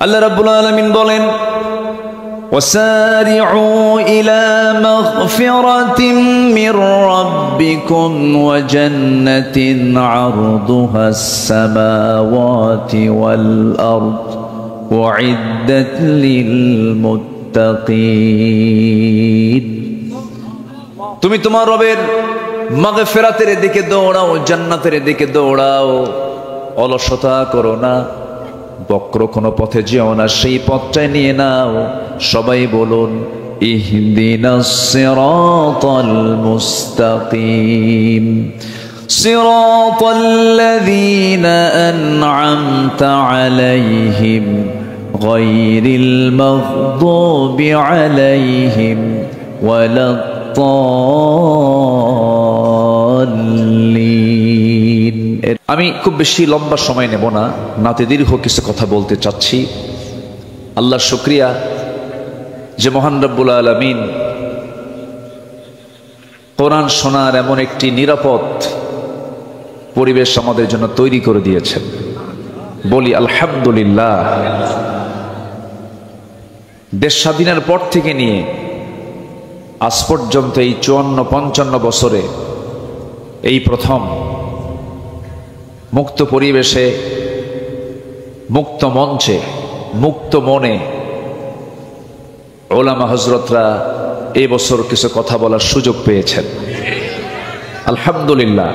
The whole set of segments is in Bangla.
আল্লাহ রাব্বুল আলামিন বলেন وسارعوا إلى مغفرة من ربكم وجنة عرضها السماوات والأرض أعدت للمتقين তুমি তোমার রবের মাগফিরাতের দিকে দৌড়াও, জান্নাতের দিকে দৌড়াও, অলসতা করো না, বক্র কোনো পথে যেও না, সেই পথটাই নিয়ে নাও। সবাই বলুন ইহদিনাস সিরাতাল মুস্তাকিম সিরাতাল্লাযীনা আন'আমতা আলাইহিম গায়রিল মাগদুবি আলাইহিম ওয়ালাদ-দাল্লিন। আমি খুব বেশি লম্বা সময় নেব না, নাতে দীর্ঘ কিছু কথা বলতে চাচ্ছি। আল্লাহর শুকরিয়া যে মহান রব্বুল আলামিন কোরআন শোনার এমন একটি নিরাপদ পরিবেশ আমাদের জন্য তৈরি করে দিয়েছেন। বলি আলহামদুলিল্লাহ। দেশ স্বাধীনের পর থেকে নিয়ে আজ পর্যন্ত এই 54-55 বছরে এই প্রথম মুক্ত পরিবেশে, মুক্ত মঞ্চে, মুক্ত মনে ওলামা হযরতরা এই বছর কিছু কথা বলার সুযোগ পেয়েছেন। আলহামদুলিল্লাহ।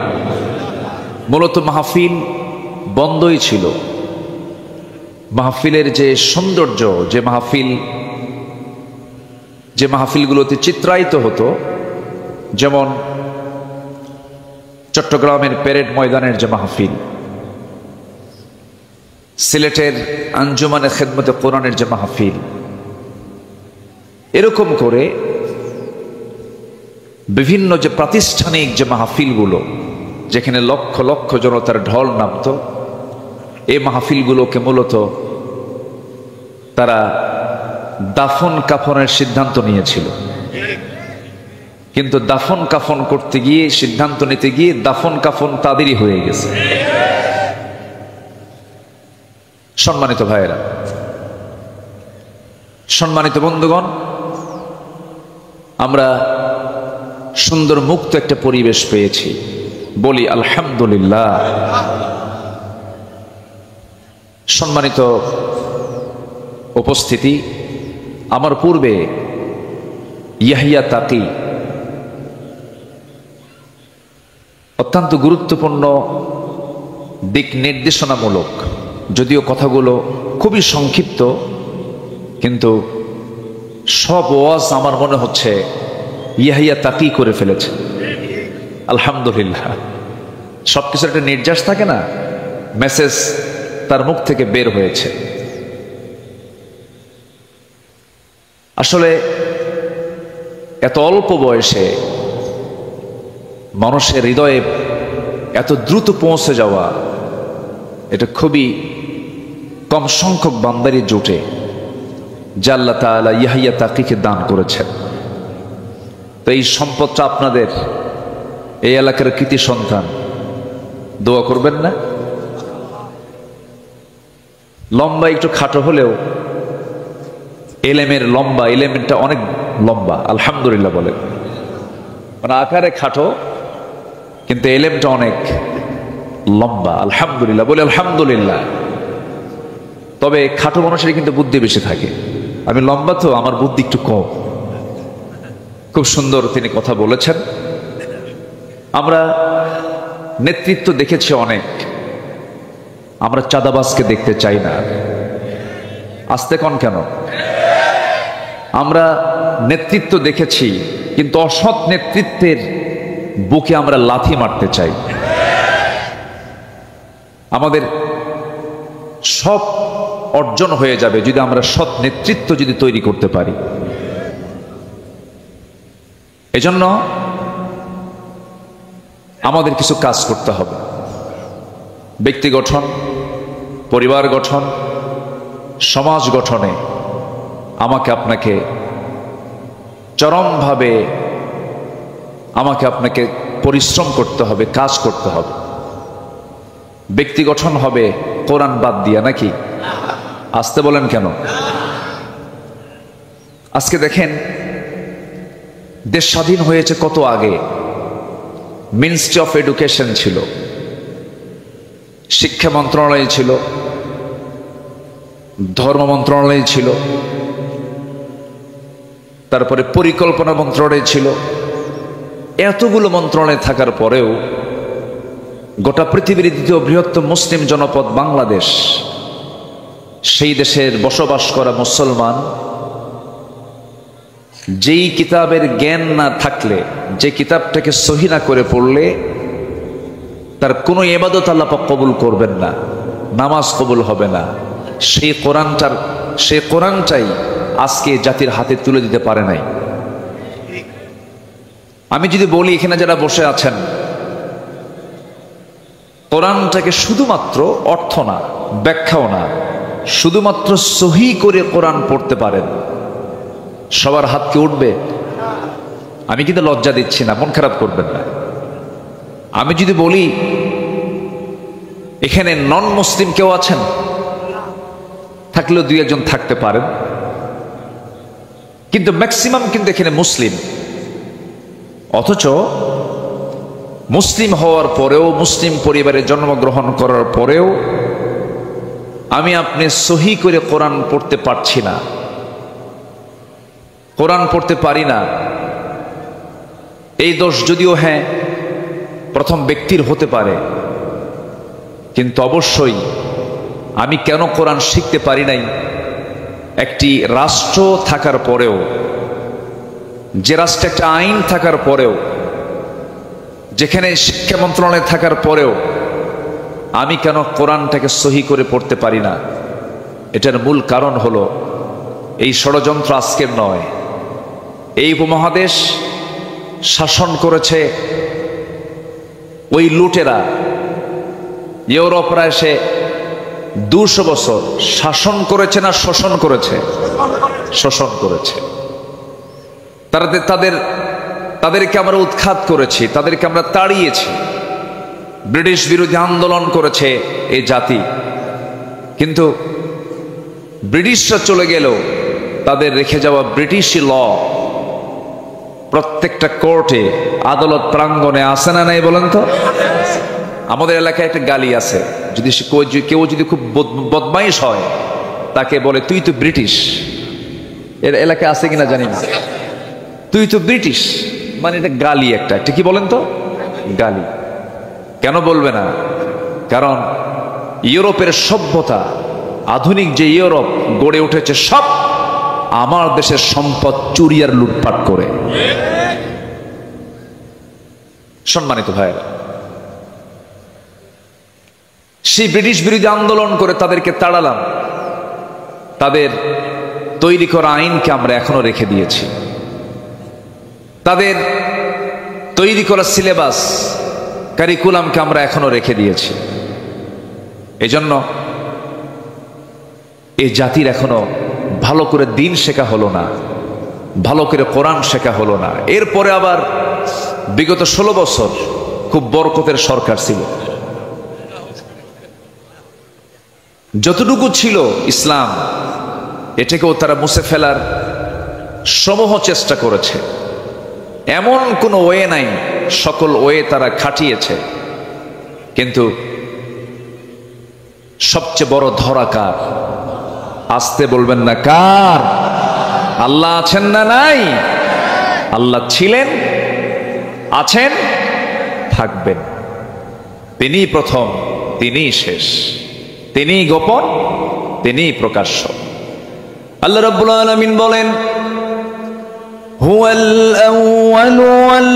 মূলত মাহফিল বন্ধই ছিল। মাহফিলের যে সৌন্দর্য, যে মাহফিলগুলোতে চিত্রায়িত হতো, যেমন চট্টগ্রামের প্যারেড ময়দানের যে মাহফিল, সিলেটের আঞ্জুমানে খেদমতে কোরআনের যে মাহফিল, এরকম করে বিভিন্ন যে প্রাতিষ্ঠানিক যে মাহফিলগুলো, যেখানে লক্ষ লক্ষ জনতার ঢল নামত, এই মাহফিলগুলোকে মূলত তারা দাফন কাফনের সিদ্ধান্ত নিয়েছিল। কিন্তু দাফন কাফন করতে গিয়ে, সিদ্ধান্ত নিতে গিয়ে দাফন কাফন তাদেরই হয়ে গেছে। সম্মানিত ভাইয়েরা, সম্মানিত বন্ধুগণ, আমরা সুন্দর মুক্ত একটা পরিবেশ পেয়েছি। বলি আলহামদুলিল্লাহ। সম্মানিত উপস্থিতি, আমার পূর্বে ইয়াহিয়া তাকি অত্যন্ত গুরুত্বপূর্ণ দিক নির্দেশনামূলক, যদিও কথাগুলো খুবই সংক্ষিপ্ত, কিন্তু সব ওয়াজ আমার মনে হচ্ছে ইয়াহিয়া তাকি করে ফেলেছে। আলহামদুলিল্লাহ। সবকিছুর একটা নির্যাস থাকে না, মেসেজ তার মুখ থেকে বের হয়েছে। আসলে এত অল্প বয়সে মানুষের হৃদয়ে এত দ্রুত পৌঁছে যাওয়া, এটা খুবই কম সংখ্যক বান্দারই জোটে, যা আল্লাহ তাআলা ইয়াহিয়া তাকিকে দান করেছেন। তো এই সম্পদটা আপনাদের, এই এলাকার কৃতি সন্তান, দোয়া করবেন না? লম্বা একটু খাটো হলেও এলেমের লম্বা, এলেমেরটা অনেক লম্বা। আলহামদুলিল্লাহ বলেন। মানে আকারে খাটো, কিন্তু এলেমটা অনেক লম্বা। আলহামদুলিল্লাহ বলে আলহামদুলিল্লাহ। তবে খাটো মানুষের কিন্তু বুদ্ধি বেশি থাকে। আমি লম্বা, তো আমার বুদ্ধি একটু কম। খুব সুন্দর তিনি কথা বলেছেন। আমরা নেতৃত্ব দেখেছি অনেক, আমরা চাঁদাবাজকে দেখতে চাই না। আস্তে কন কেন? আমরা নেতৃত্ব দেখেছি, কিন্তু অসৎ নেতৃত্বের বুকে আমরা লাথি মারতে চাই। আমাদের সব অর্জন হয়ে যাবে যদি আমরা সৎ নেতৃত্ব যদি তৈরি করতে পারি। এজন্য আমাদের কিছু কাজ করতে হবে। ব্যক্তি গঠন, পরিবার গঠন, সমাজ গঠনে আমাকে আপনাকে চরমভাবে পরিশ্রম করতে হবে, কাজ করতে হবে। ব্যক্তি গঠন হবে কোরআন বাদ দিয়া, নাকি? আসতে বলেন কেন? আজকে দেখেন, দেশ স্বাধীন হয়েছে কত আগে। মিনিস্ট্রি অফ এডুকেশন ছিল, শিক্ষা মন্ত্রণালয় ছিল, ধর্ম মন্ত্রণালয় ছিল, তারপরে পরিকল্পনা মন্ত্রণালয় ছিল। এতগুলো মন্ত্রণালয় থাকার পরেও গোটা পৃথিবীর দ্বিতীয় বৃহত্তম মুসলিম জনপদ বাংলাদেশ, সেই দেশের বসবাস করা মুসলমান যেই কিতাবের জ্ঞান না থাকলে, যে কিতাবটাকে সহি না করে পড়লে তার কোনো ইবাদত আল্লাহ পাক কবুল করবেন না, নামাজ কবুল হবে না। সেই কোরআনটাই আজকে জাতির হাতে তুলে দিতে পারে নাই। আমি যদি বলি, এখানে যারা বসে আছেন, কোরআনটাকে শুধুমাত্র অর্থ না, ব্যাখ্যাও না, শুধুমাত্র সহি করে কোরআন পড়তে পারেন, সবার হাত কি উঠবে? আমি কিন্তু লজ্জা দিচ্ছি না, মন খারাপ করবেন না। আমি যদি বলি এখানে নন মুসলিম কেউ আছেন, থাকলেও দুই একজন থাকতে পারেন, কিন্তু ম্যাক্সিমাম কিন্তু এখানে মুসলিম। অথচ মুসলিম হওয়ার পরেও, মুসলিম পরিবারে জন্মগ্রহণ করার পরেও আমি আপনি সহি করে কোরআন পড়তে পারছি না, কোরআন পড়তে পারি না। এই দোষ যদিও হ্যাঁ প্রথম ব্যক্তির হতে পারে, কিন্তু অবশ্যই আমি কেন কোরআন শিখতে পারি নাই? একটি রাষ্ট্র থাকার পরেও, যে রাষ্ট্রে একটা আইন থাকার পরেও, যেখানে শিক্ষা মন্ত্রণালয় থাকার পরেও আমি কেন কোরআনটাকে সহি করে পড়তে পারি না? এটার মূল কারণ হলো, এই ষড়যন্ত্র আজকের নয়। এই উপমহাদেশ শাসন করেছে ওই লুটেরা। ইউরোপরা এসে 200 বছর শাসন করেছে না শোষণ করেছে? শোষণ করেছে। তাদেরকে আমরা উৎখাত করেছি, তাদেরকে আমরা তাড়িয়েছি। ব্রিটিশ বিরোধী আন্দোলন করেছে এই জাতি, কিন্তু ব্রিটিশরা চলে গেলেও তাদের রেখে যাওয়া ব্রিটিশি ল প্রত্যেকটা কোর্টে, আদালত প্রাঙ্গণে আছে না নাই বলেন তো? আমাদের এলাকায় একটা গালি আছে, যদি কেউ যদি খুব বদমাইশ হয় তাকে বলে তুই তো ব্রিটিশ। এর এলাকায় আছে কিনা জানি না, তুই তো ব্রিটিশ, মানে এটা গালি একটা, এটা কি বলেন তো? গালি। কেন বলবে না? কারণ ইউরোপের সভ্যতা, আধুনিক যে ইউরোপ গড়ে উঠেছে, সব আমার দেশের সম্পদ চুরি আর লুটপাট করে। সম্মানিত ভাইয়েরা, সেই ব্রিটিশ বিরোধী আন্দোলন করে তাদেরকে তাড়ালাম, তাদের তৈরি করা আইনকে আমরা এখনো রেখে দিয়েছি, তাদের তৈরি করা সিলেবাস, কারিকুলামকে আমরা এখনো রেখে দিয়েছি। এজন্য এই জাতির এখনো ভালো করে দিন শেখা হলো না, ভালো করে কোরআন শেখা হলো না। এরপরে আবার বিগত 16 বছর খুব বরকতের সরকার ছিল। যতটুকু ছিল ইসলাম, এটাকেও তারা মুছে ফেলার সমূহ চেষ্টা করেছে। এমন কোনো ওয়ে নাই, সকল ওয়ে তারা খাটিয়েছে, কিন্তু সবচেয়ে বড় ধরা কার? আসতে বলবেন না কার? আল্লাহ আছেন না নাই? আল্লাহ ছিলেন, আছেন, থাকবেন। তিনি প্রথম, তিনি শেষ, তিনি গোপন, তিনি প্রকাশ্য। আল্লাহ রাব্বুল আলামিন বলেন, হুয়াল আউয়ালু ওয়াল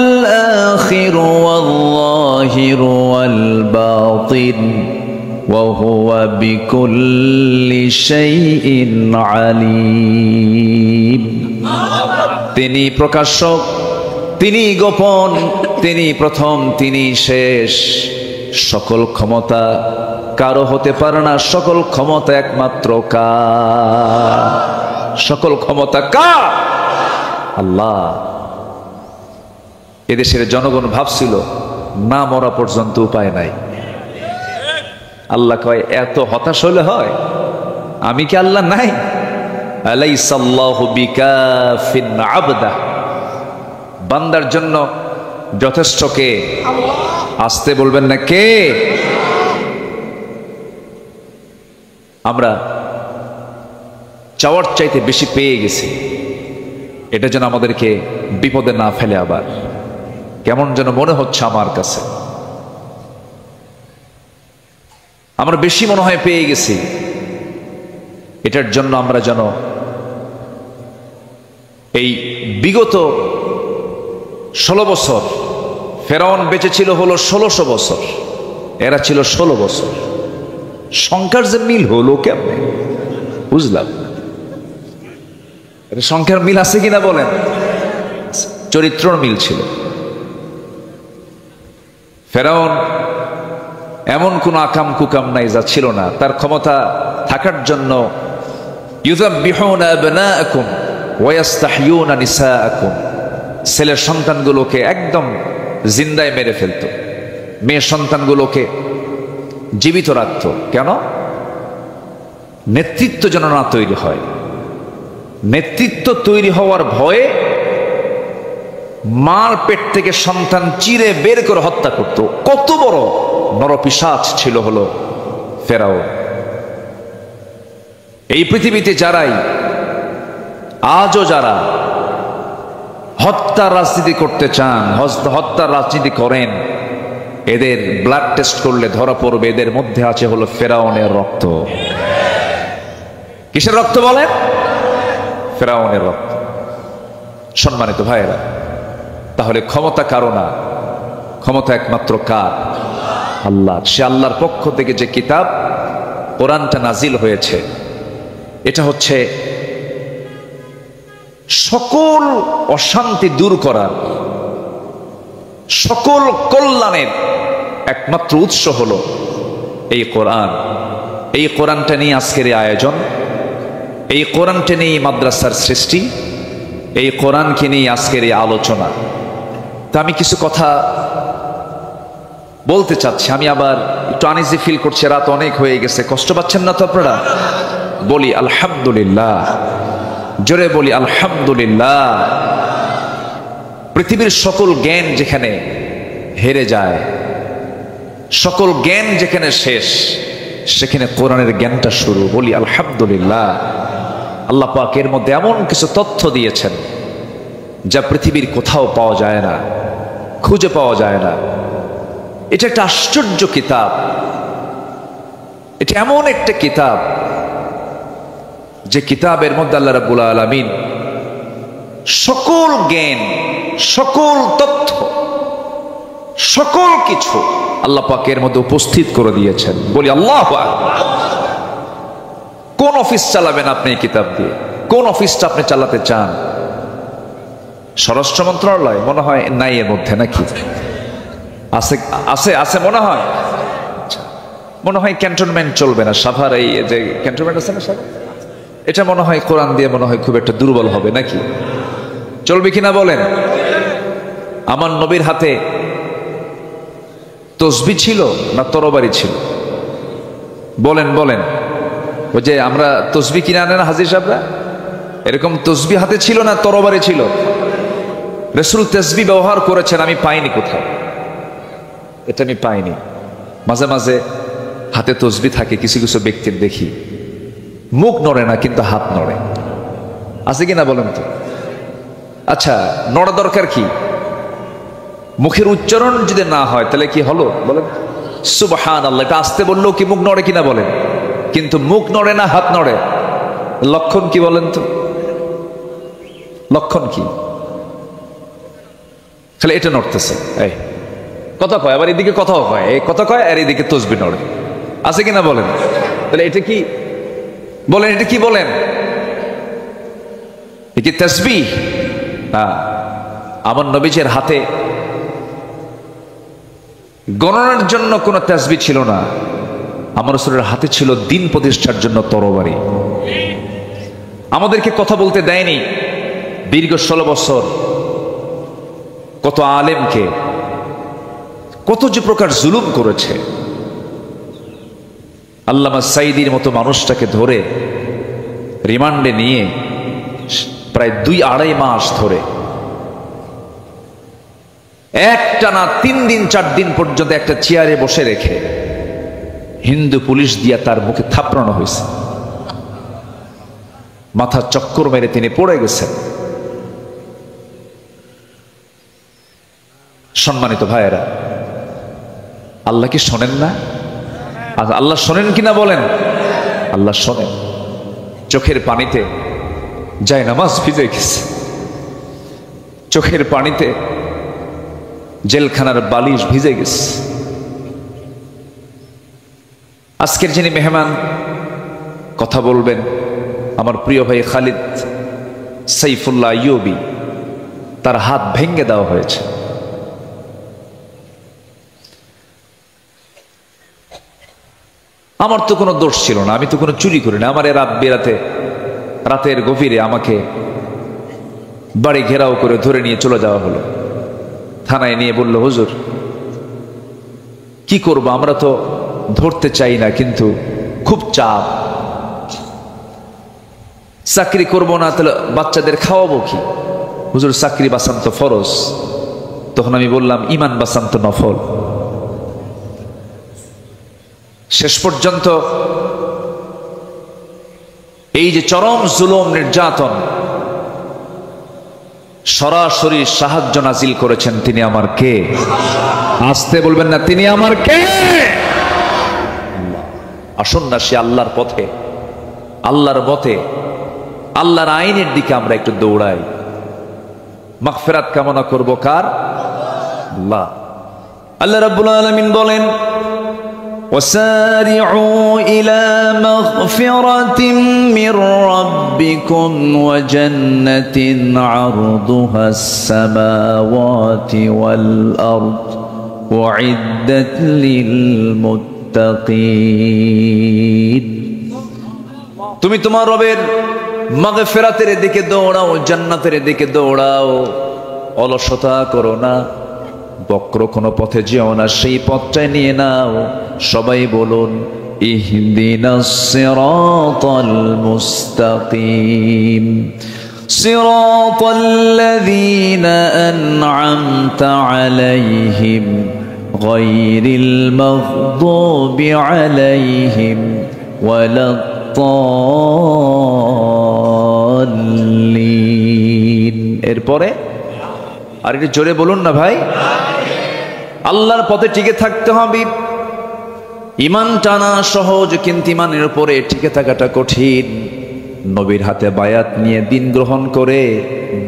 আখিরু ওয়াল যাহিরু ওয়াল বাতিন ওয়া হুয়া বিকুল্লি শাইইন আলীম। তিনি প্রকাশ্য, তিনি গোপন, তিনি প্রথম, তিনি শেষ। সকল ক্ষমতা কারো হতে পারে না, সকল ক্ষমতা একমাত্র কার? সকল ক্ষমতা কার? আল্লাহ। এদেশের জনগণ ভাবছিল না মরা পর্যন্ত উপায় নাই। আল্লাহ কয় এত হতাশ হলে হয়? আমি কি আল্লাহ নাই? আলাইসাল্লাহু বিকাফিন আবদা, বান্দার জন্য যথেষ্ট কে? আসতে বলবেন না কে? আমরা চাওয়ার চাইতে বেশি পেয়ে গেছি, এটা যেন আমাদেরকে বিপদে না ফেলে। আবার কেমন যেন মনে হচ্ছে আমার কাছে, আমরা বেশি মনে হয় পেয়ে গেছি। এটার জন্য আমরা যেন এই বিগত 16 বছর, ফেরাউন বেঁচে ছিল হলো 1600 বছর, এরা ছিল 16 বছর, সংখ্যার যে মিল হলো কেমনে বুঝলাম। এটা সংখ্যার মিল আছে কিনা বলেন? চরিত্রর মিল ছিল। ফেরাউন এমন কোন আকাম কুকাম নাই যা ছিল না। তার ক্ষমতা থাকার জন্য ইউযাব্বিহুনা আবনাআকুম ওয়া ইস্তাহয়ুনা নিসাআকুম, ছেলের সন্তানগুলোকে একদম জিন্দায় মেরে ফেলতো, মেয়ের সন্তানগুলোকে জীবিত রাখত। কেন? নেতৃত্ব যেন না তৈরি হয়। নেতৃত্ব তৈরি হওয়ার ভয়ে মার পেট থেকে সন্তান চিরে বের করে হত্যা করত। কত বড় নরপিশাচ ছিল হলো ফেরাউন। এই পৃথিবীতে যারাই আজও যারা হত্যার রাজনীতি করতে চান, হত্যার রাজনীতি করেন, এদের ব্লাড টেস্ট করলে ধরা পড়বে এদের মধ্যে আছে হলো ফেরাউনের রক্ত। কিসের রক্ত বলেন? ফেরাউনের রক্ত। সম্মানিত ভাইয়েরা, তাহলে ক্ষমতা কারো না, ক্ষমতা একমাত্র কার? আল্লাহ। সে আল্লাহর পক্ষ থেকে যে কিতাব কোরআনটা নাজিল হয়েছে, এটা হচ্ছে সকল অশান্তি দূর করার, সকল কল্যাণের একমাত্র উৎস হলো এই কোরআন। এই কোরআনটা নিয়ে আজকের এই আয়োজন, এই কোরআনটা নিয়ে মাদ্রাসার সৃষ্টি, এই কোরআনকে নিয়ে আজকের এই আলোচনা। তা আমি কিছু কথা বলতে চাচ্ছি। আমি আবার একটু আনইজি ফিল করছি, রাত অনেক হয়ে গেছে। কষ্ট পাচ্ছেন না তো আপনারা? বলি আলহামদুলিল্লাহ, জোরে বলি আলহামদুলিল্লাহ। পৃথিবীর সকল জ্ঞান যেখানে হেরে যায়, সকল জ্ঞান যেখানে শেষ, সেখানে কোরআনের জ্ঞানটা শুরু। বলি আলহামদুলিল্লাহ। আল্লাহ পাক এর মধ্যে এমন কিছু তথ্য দিয়েছেন যা পৃথিবীর কোথাও পাওয়া যায় না, খুঁজে পাওয়া যায় না। এটা একটা আশ্চর্য কিতাব। এটা এমন একটা কিতাব যে কিতাবের মধ্যে আল্লাহ রাব্বুল আলামিন সকল জ্ঞান, সকল তথ্য, সকল কিছু আল্লাহ পাকের মধ্যে উপস্থিত করে দিয়েছেন। বলি আল্লাহু আকবার। কোন অফিস চালাবেন আপনি এই কিতাব দিয়ে? কোন অফিসটা আপনি চালাতে চান? স্বরাষ্ট্র মন্ত্রণালয় মনে হয় নাই এর মধ্যে, নাকি আছে? আছে আছে মনে হয়। মনে হয় ক্যান্টনমেন্ট চলবে না, সাভার এই যে ক্যান্টনমেন্ট আছে না সাভার, এটা মনে হয় কোরআন দিয়ে মনে হয় খুব একটা দুর্বল হবে, নাকি? চলবে কিনা বলেন? আমার নবীর হাতে তসবি ছিল না তরবারি ছিল? বলেন বলেন। ওই যে আমরা তসবি কিনে আনেন হাজির সাহেবরা, এরকম তসবি হাতে ছিল না তরবারি ছিল? রাসূল তসবি ব্যবহার করেছেন, আমি পাইনি কোথাও, এটা আমি পাইনি। মাঝে মাঝে হাতে তসবি থাকে কিছু কিছু ব্যক্তির, দেখি মুখ নড়ে না কিন্তু হাত নড়ে, আছে কিনা বলেন তো? আচ্ছা, নড়া দরকার কি? মুখের উচ্চারণ যদি না হয় তাহলে কি হলো বলেন? সুবহানাল্লাহ। এটা আসতে বললেও কি মুখ নড়ে কিনা বলেন? কিন্তু মুখ নড়ে না, হাত নড়ে। লক্ষণ কি বলেন তো? লক্ষণ কি? তাহলে এটা নড়তেছে, এই কথা কয়, আবার এদিকে কথাও কয়, এই কথা কয় আর এদিকে তসবি নড়ে, আছে কিনা বলেন? তাহলে এটা কি বলেন? এটা কি বলেন? এ কি তাসবিহ? না। আমার নবীজির হাতে গণনার জন্য কোনো তাসবিহ ছিল না, আমার রাসূলের হাতে ছিল দ্বীন প্রতিষ্ঠার জন্য তরবারি। আমাদেরকে কথা বলতে দেয়নি দীর্ঘ 16 বছর। কত আলেমকে কত যে প্রকার জুলুম করেছে। আল্লামা সাইদির মতো মানুষটাকে ধরে রিমান্ডে নিয়ে প্রায় 2-2.5 মাস ধরে একটানা 3 দিন 4 দিন পর্যন্ত একটা চেয়ারে বসে রেখে হিন্দু পুলিশ দিয়া তার মুখে থাপড়ানো হয়েছে। মাথা চক্কর মেরে তিনি পড়ে গেছেন। সম্মানিত ভাইয়েরা, আল্লাহ কি শোনেন না? আল্লাহ শোনেন কিনা বলেন? আল্লাহ শোনেন। চোখের পানিতে যায় নামাজ ভিজে গেছে, চোখের পানিতে জেলখানার বালিশ ভিজে গেছে। আজকের যিনি মেহমান কথা বলবেন, আমার প্রিয় ভাই খালিদ সাইফুল্লাহ আইয়ুবী, তার হাত ভেঙে দেওয়া হয়েছে। আমার তো কোনো দোষ ছিল না, আমি তো কোনো চুরি করি না। আমার রাত বেরাতে রাতের গভীরে আমাকে বাড়ি ঘেরাও করে ধরে নিয়ে চলে যাওয়া হলো। থানায় নিয়ে বলল, হুজুর কি করব, আমরা তো ধরতে চাই না, কিন্তু খুব চাপ, চাকরি করব না তাহলে বাচ্চাদের খাওয়াবো কি? হুজুর চাকরি বাঁচান তো ফরজ। তখন আমি বললাম, ইমান বাঁচান তো নফল। শেষ পর্যন্ত এই যে চরম জুলুম নির্যাতন, সরাসরি সাহায্য নাজিল করেছেন তিনি আমার কে? আসতে বলবেন না, তিনি আমার কে? আসুন না সে আল্লাহর পথে, আল্লাহর মতে, আল্লাহর আইনের দিকে আমরা একটু দৌড়াই। মাগফিরাত কামনা করব কার? আল্লাহ। আল্লাহ রাব্বুল আলামিন বলেন, وسارعوا إلى مغفرة من ربكم وجنة عرضها السماوات والأرض أعدت للمتقين। তুমি তোমার রবের মাগফিরাতের দিকে দৌড়াও, জান্নাতের দিকে দৌড়াও, অলসতা করো না, বক্র কোনো পথে যেও না, সেই পথটাই নিয়ে নাও। সবাই বলুন, ইহদিনাস সিরাতাল মুস্তাকিম সিরাতাল্লাযীনা আন'আমতা আলাইহিম গায়রিল মাগদুবি আলাইহিম ওয়ালাদ-দাল্লিন। এরপরে আর একটু জোরে বলুন না ভাই। আল্লাহর পথে টিকে থাকতে হবে। ইমান টানা সহজ, কিন্তু ইমানের উপরে টিকে থাকাটা কঠিন। নবীর হাতে বায়াত নিয়ে দিন গ্রহণ করে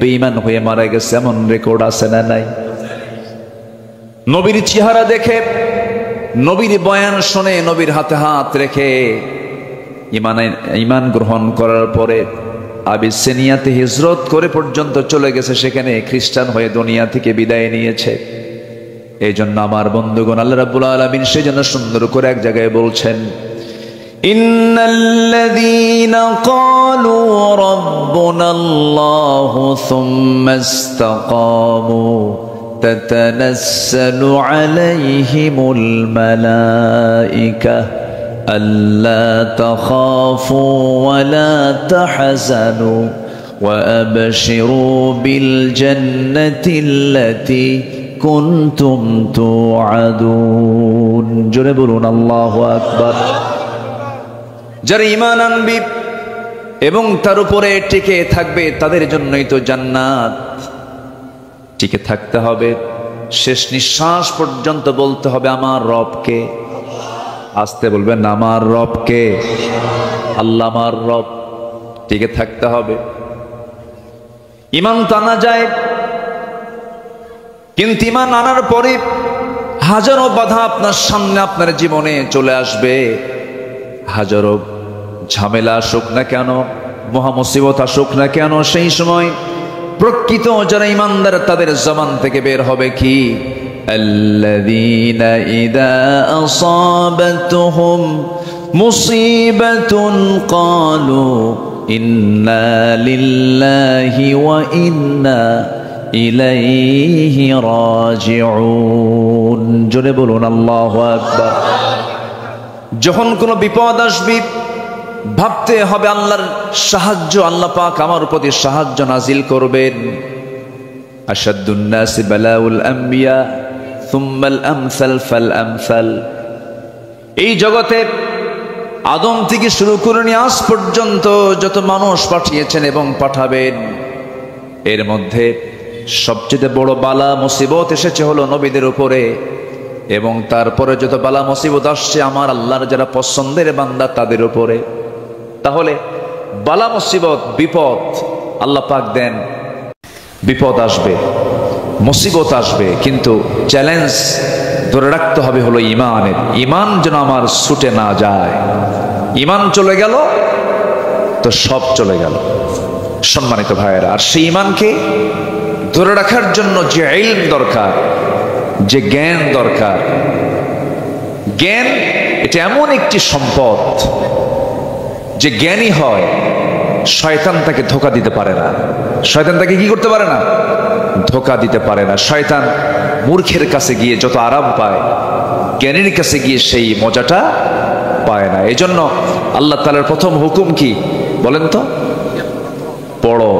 বেঈমান হয়ে মারা গেছে এমন রেকর্ড আছে না নাই? নবীর চেহারা দেখে, নবীর বয়ান শুনে, নবীর হাতে হাত রেখে ইমান গ্রহণ করার পরে আবিসিনিয়াতে হিজরত করে পর্যন্ত চলে গেছে, সেখানে খ্রিস্টান হয়ে দুনিয়া থেকে বিদায় নিয়েছে। এই জন্য আমার বন্ধুগণ, আল্লাহ রাব্বুল আলামিন সেজন্য সুন্দর করে এক জায়গায় বলছেন, ইন্নাল্লাযীনা ক্বালু রাব্বুনাল্লাহু সুম্মা ইসতাকামু তাতানাসসালু আলাইহিমুল মালায়েকা আল্লা তাখাফু ওয়া লা তাহজানু ওয়া আবশিরু বিল জান্নাতিল্লাতী কুনতুম তুআদুন। জোরে বলুন আল্লাহু আকবার। যারা ঈমান আনবে এবং তার উপরে টিকে থাকবে তাদের জন্যই তো জান্নাত। টিকে থাকতে হবে, শেষ নিঃশ্বাস পর্যন্ত বলতে হবে আমার রবকে। আসতে বলবেন, আমার রবকে। আল্লাহ আমার রব। টিকে থাকতে হবে। ঈমান তো আনা যায়, কিন্তু ঈমান আনার পরে হাজারো বাধা আপনার সামনে, আপনার জীবনে চলে আসবে। হাজারো ঝামেলা আসুক না কেন, মহামুসিবত আসুক না কেন, সেই সময় প্রকৃত যারা ঈমানদার তাদের জবান থেকে বের হবে কি? আল্লাযীনা ইযা আসাবাতুহুম মুসিবাতুন ক্বালু ইন্না লিল্লাহি ওয়া ইন্না ইলাইহি রাজিউন। জোরে বলুন আল্লাহু আকবার। যখন কোনো বিপদ আসবে, ভাবতে হবে আল্লাহর সাহায্য, আল্লাহ পাক আমার প্রতি সাহায্য নাজিল করবেন। আশাদ্দুন নাসি বালাউল আম্বিয়া সুম্মাল আমসাল ফাল আমসাল। এই জগতে আদম থেকে শুরু করে নিয়ে আজ পর্যন্ত যত মানুষ পাঠিয়েছেন এবং পাঠাবেন, এর মধ্যে সবচেয়ে বড় বালা মুসিবত এসেছে হলো নবীদের উপরে, এবং তারপরে যত বালা মুসিবত আসছে আমার আল্লাহর যারা পছন্দের বান্দা তাদের উপরে। তাহলে বালা মুসিবত বিপদ আল্লাহ পাক দেন, বিপদ আসবে, মুসিবত আসবে, কিন্তু চ্যালেঞ্জ ধরে রাখতে হবে হলো ইমানের। ইমান যেন আমার ছুটে না যায়। ইমান চলে গেল তো সব চলে গেল। সম্মানিত ভাইয়েরা, আর সেই ইমানকে ধরে রাখার জন্য যে ইলম দরকার, যে জ্ঞান দরকার, জ্ঞান এটা এমন একটি সম্পদ যে জ্ঞানী হয় শয়তান তাকে ধোঁকা দিতে পারে না। শয়তান তাকে কি করতে পারে না? ধোঁকা দিতে পারে না। শয়তান মূর্খের কাছে গিয়ে যত আরাম পায়, জ্ঞানীর কাছে গিয়ে সেই মজাটা পায় না। এজন্য আল্লাহ তাআলার প্রথম হুকুম কি বলেন তো? পড়ো।